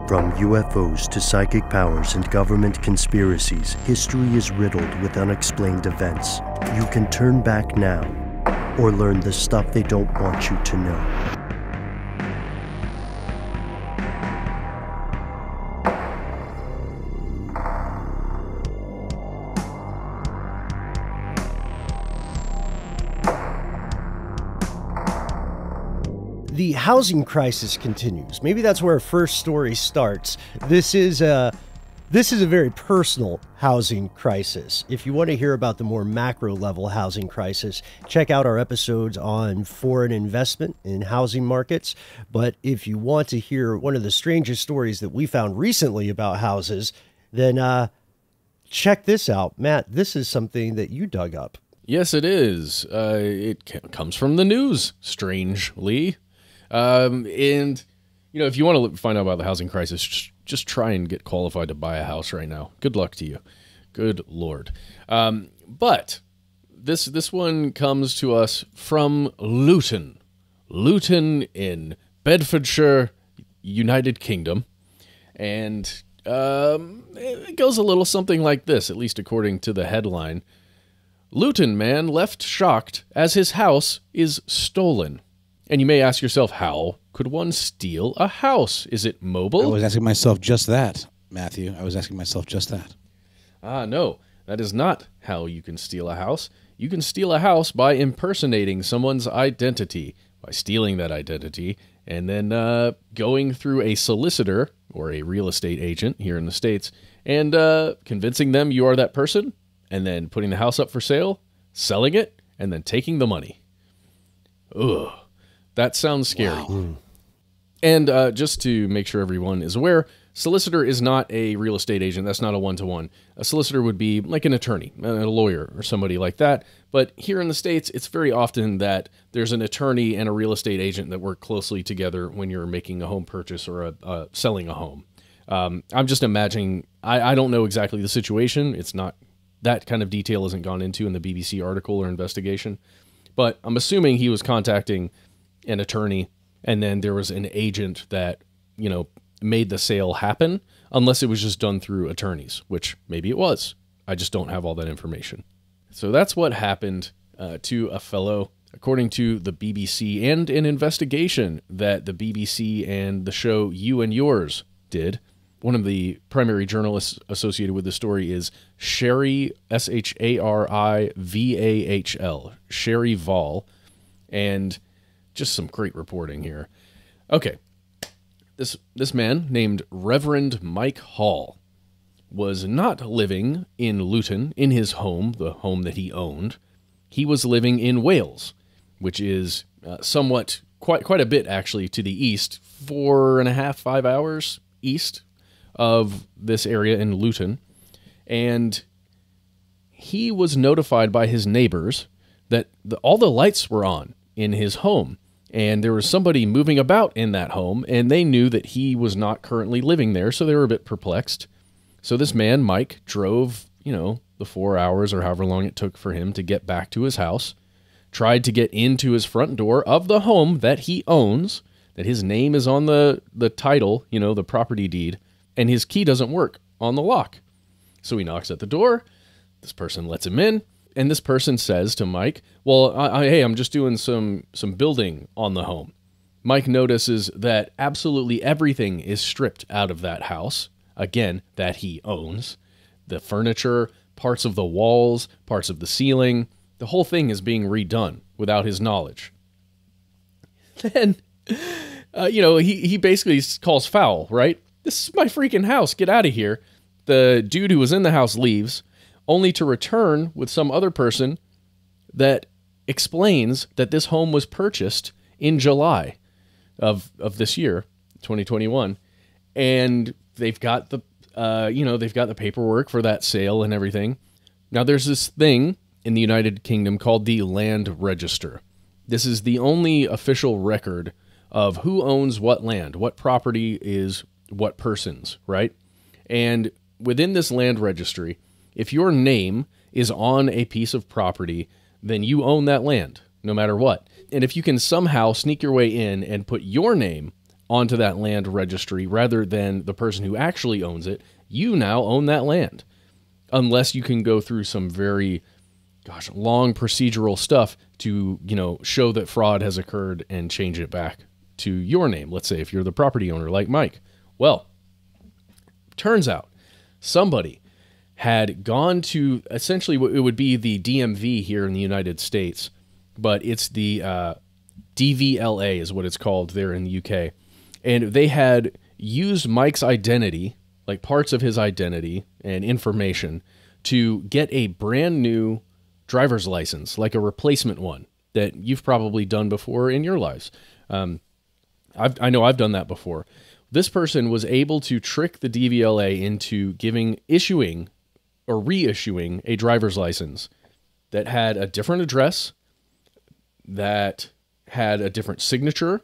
From UFOs to psychic powers and government conspiracies, history is riddled with unexplained events. You can turn back now, or learn the stuff they don't want you to know. The housing crisis continues. Maybe that's where our first story starts. This is a very personal housing crisis. If you want to hear about the more macro level housing crisis, check out our episodes on foreign investment in housing markets. But if you want to hear one of the strangest stories that we found recently about houses, then check this out. Matt, this is something that you dug up. Yes, it is. It comes from the news, strangely. And, you know, if you want to find out about the housing crisis, just try and get qualified to buy a house right now. Good luck to you. Good Lord. But this one comes to us from Luton. Luton in Bedfordshire, United Kingdom. And it goes a little something like this, at least according to the headline. Luton man left shocked as his house is stolen. And you may ask yourself, how could one steal a house? Is it mobile? I was asking myself just that, Matthew. I was asking myself just that. No, that is not how you can steal a house. You can steal a house by impersonating someone's identity, by stealing that identity, and then going through a solicitor or a real estate agent here in the States and convincing them you are that person, and then putting the house up for sale, selling it, and then taking the money. Ugh. That sounds scary. Wow. And just to make sure everyone is aware, solicitor is not a real estate agent. That's not a one-to-one. A solicitor would be like an attorney, a lawyer, or somebody like that. But here in the States, it's very often that there's an attorney and a real estate agent that work closely together when you're making a home purchase or selling a home. I'm just imagining, I don't know exactly the situation. It's not, that kind of detail isn't gone into in the BBC article or investigation. But I'm assuming he was contacting an attorney, and then there was an agent that, you know, made the sale happen, unless it was just done through attorneys, which maybe it was. I just don't have all that information. So that's what happened to a fellow, according to the BBC, and an investigation that the BBC and the show You and Yours did. One of the primary journalists associated with the story is Sherry, Sharivahl, Sherry Vall, and just some great reporting here. Okay, this man named Reverend Mike Hall was not living in Luton in his home, the home that he owned. He was living in Wales, which is somewhat, quite a bit actually, to the east, 4.5, 5 hours east of this area in Luton. And he was notified by his neighbors that all the lights were on in his home, and there was somebody moving about in that home, and they knew that he was not currently living there, so they were a bit perplexed. So this man, Mike, drove, you know, the 4 hours or however long it took for him to get back to his house, tried to get into his front door of the home that he owns, that his name is on the title, you know, the property deed, and his key doesn't work on the lock. So he knocks at the door, this person lets him in, and this person says to Mike, well, hey, I'm just doing some building on the home. Mike notices that absolutely everything is stripped out of that house, again, that he owns. The furniture, parts of the walls, parts of the ceiling, the whole thing is being redone without his knowledge. Then, you know, he basically calls foul, right? This is my freaking house. Get out of here. The dude who was in the house leaves, only to return with some other person that explains that this home was purchased in July of this year, 2021, and they've got the they've got the paperwork for that sale and everything. Now there's this thing in the United Kingdom called the Land Register. This is the only official record of who owns what land, what property is what person's, right? And within this land registry, if your name is on a piece of property, then you own that land, no matter what. And if you can somehow sneak your way in and put your name onto that land registry rather than the person who actually owns it, you now own that land. Unless you can go through some very, long procedural stuff to, show that fraud has occurred and change it back to your name. Let's say if you're the property owner like Mike. Well, turns out somebody had gone to essentially what it would be the DMV here in the United States, but it's the DVLA is what it's called there in the UK. And they had used Mike's identity, like parts of his identity and information, to get a brand new driver's license, like a replacement one that you've probably done before in your lives. I know I've done that before. This person was able to trick the DVLA into issuing or reissuing a driver's license that had a different address, that had a different signature,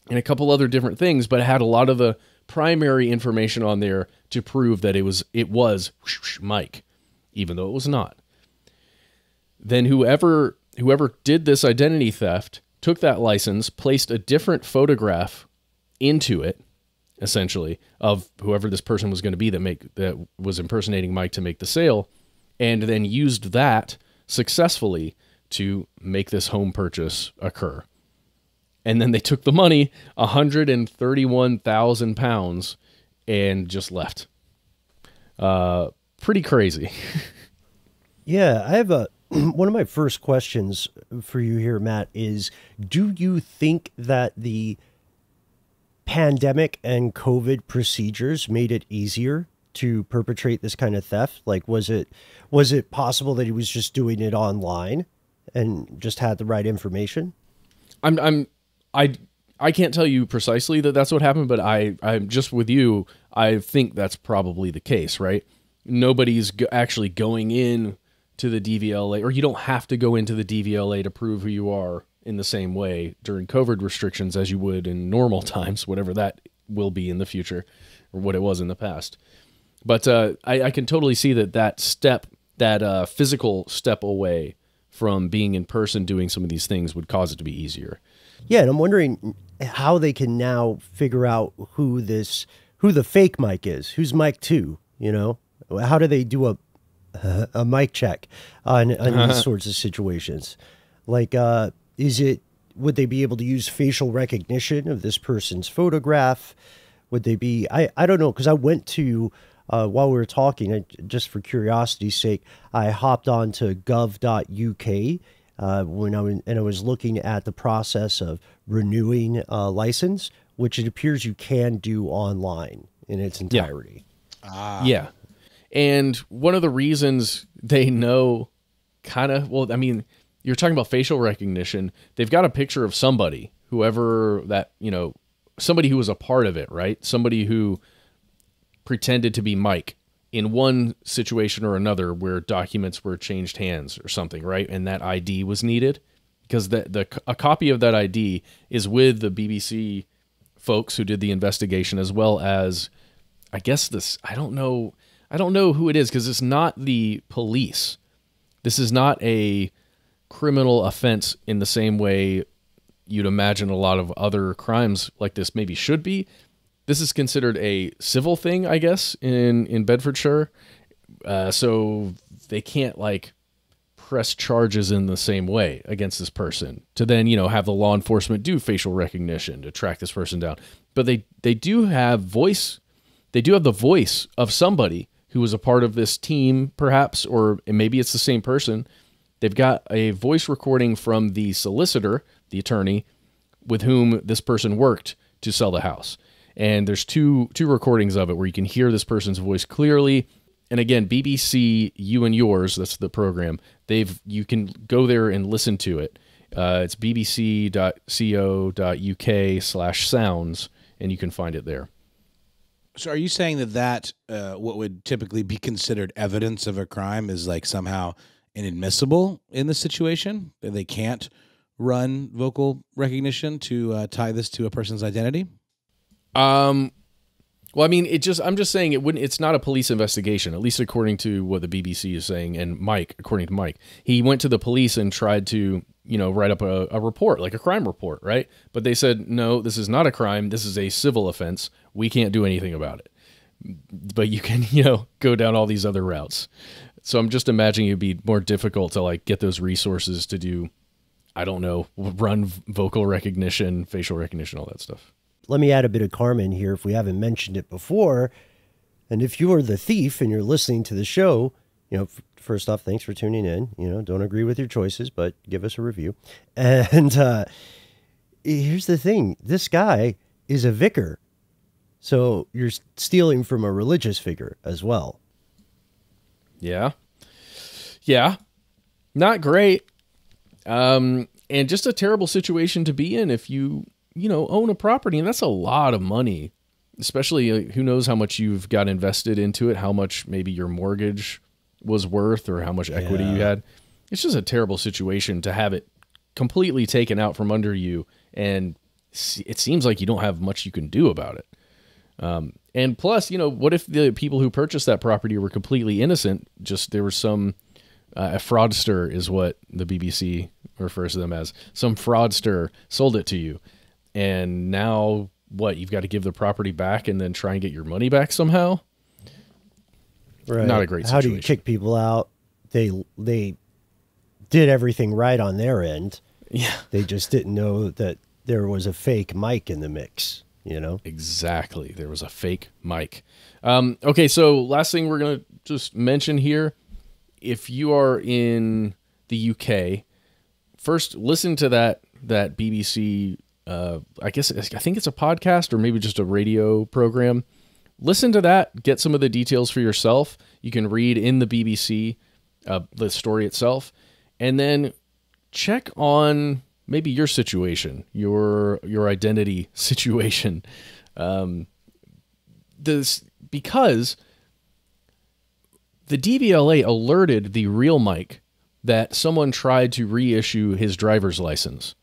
and a couple other different things, but it had a lot of the primary information on there to prove that it was Mike, even though it was not. Then whoever did this identity theft took that license, placed a different photograph into it, essentially, of whoever this person was going to be that was impersonating Mike to make the sale, and then used that successfully to make this home purchase occur. And then they took the money, £131,000, and just left. Pretty crazy. Yeah, I have one of my first questions for you here, Matt, is do you think that the pandemic and COVID procedures made it easier to perpetrate this kind of theft? Like, was it possible that he was just doing it online and just had the right information? I can't tell you precisely that that's what happened, but I'm just with you. I think that's probably the case, right? Nobody's actually going in to the DVLA, or you don't have to go into the DVLA to prove who you are in the same way during COVID restrictions as you would in normal times, whatever that will be in the future or what it was in the past. But I can totally see that physical step away from being in person doing some of these things would cause it to be easier. Yeah, and I'm wondering how they can now figure out who the fake Mike is. Who's Mike 2, How do they do a mic check on these sorts of situations? Like, would they be able to use facial recognition of this person's photograph? Would they be, I don't know, because I went to, while we were talking, just for curiosity's sake, I hopped on to gov.uk and I was looking at the process of renewing a license, which it appears you can do online in its entirety. Yeah. And one of the reasons they know you're talking about facial recognition. They've got a picture of somebody, whoever that, somebody who was a part of it, right? Somebody who pretended to be Mike in one situation or another where documents were changed hands or something, right? And that ID was needed because a copy of that ID is with the BBC folks who did the investigation, as well as, I guess I don't know who it is because it's not the police. This is not a criminal offense in the same way you'd imagine a lot of other crimes like this maybe should be. This is considered a civil thing, I guess, in Bedfordshire. So they can't press charges in the same way against this person to then, have the law enforcement do facial recognition to track this person down. But they do have voice. They do have the voice of somebody who was a part of this team, perhaps, or maybe it's the same person. They've got a voice recording from the solicitor, the attorney, with whom this person worked to sell the house. And there's two recordings of it where you can hear this person's voice clearly. And again, BBC You and Yours, that's the program. You can go there and listen to it. It's bbc.co.uk/sounds, and you can find it there. So are you saying that what would typically be considered evidence of a crime is somehow inadmissible in this situation? That they can't run vocal recognition to tie this to a person's identity? Well, I mean, I'm just saying it's not a police investigation, at least according to what the BBC is saying. And Mike, according to Mike, he went to the police and tried to, write up a report, like a crime report, right? But they said, no, this is not a crime. This is a civil offense. We can't do anything about it. But you can, go down all these other routes. So I'm just imagining it'd be more difficult to like get those resources to do, I don't know, run vocal recognition, facial recognition, all that stuff. Let me add a bit of karma in here if we haven't mentioned it before. And if you're the thief and you're listening to the show, first off, thanks for tuning in. Don't agree with your choices, but give us a review. And here's the thing. This guy is a vicar. So you're stealing from a religious figure as well. Yeah. Yeah. Not great. And just a terrible situation to be in if you own a property, and that's a lot of money, especially who knows how much you've got invested into it, how much maybe your mortgage was worth or how much equity you had. It's just a terrible situation to have it completely taken out from under you, and it seems like you don't have much you can do about it. And plus, what if the people who purchased that property were completely innocent? Just there was some a fraudster is what the BBC refers to them as. Some fraudster sold it to you. And now what? You've got to give the property back and then try and get your money back somehow? Right. Not a great situation. How do you kick people out? They did everything right on their end. Yeah. They just didn't know that there was a fake mic in the mix, Exactly. There was a fake mic. Okay, so last thing we're going to just mention here. If you are in the UK, first listen to that BBC I think it's a podcast or maybe just a radio program. Listen to that. Get some of the details for yourself. You can read in the BBC the story itself, and then check on maybe your situation, your identity situation. Because the DVLA alerted the real Mike that someone tried to reissue his driver's license.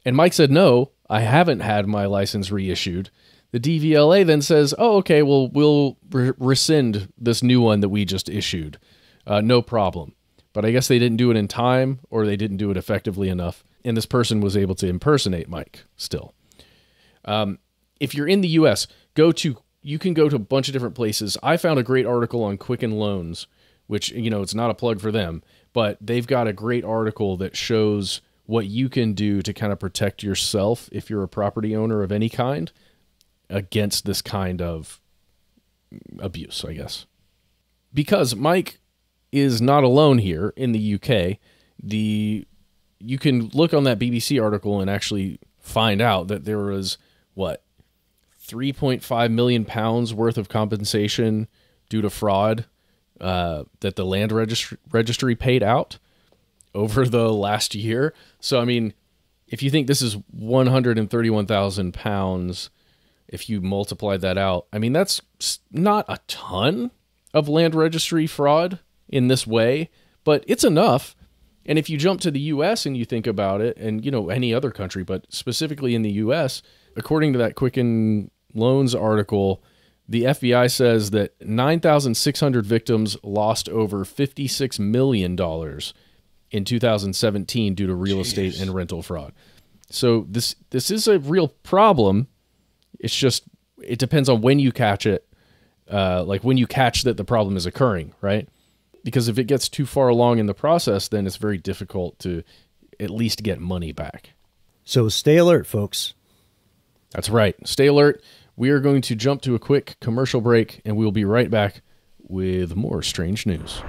And Mike said, no, I haven't had my license reissued. The DVLA then says, oh, okay, well, we'll rescind this new one that we just issued. No problem. But I guess they didn't do it in time, or they didn't do it effectively enough. And this person was able to impersonate Mike still. If you're in the U.S., you can go to a bunch of different places. I found a great article on Quicken Loans, which, it's not a plug for them, but they've got a great article that shows what you can do to kind of protect yourself if you're a property owner of any kind against this kind of abuse, I guess. Because Mike is not alone here in the UK. You can look on that BBC article and actually find out that there was, 3.5 million pounds worth of compensation due to fraud that the land registry paid out over the last year. So, I mean, if you think this is 131,000 pounds, if you multiply that out, I mean, that's not a ton of land registry fraud in this way, but it's enough. And if you jump to the U.S. and you think about it, and, any other country, but specifically in the U.S., according to that Quicken Loans article, the FBI says that 9,600 victims lost over $56 million in 2017 due to real estate and rental fraud. So this is a real problem. It's just, it depends on when you catch it, like when you catch that the problem is occurring, right? Because if it gets too far along in the process, then it's very difficult to at least get money back. So stay alert, folks. That's right. Stay alert. We are going to jump to a quick commercial break, and we'll be right back with more strange news.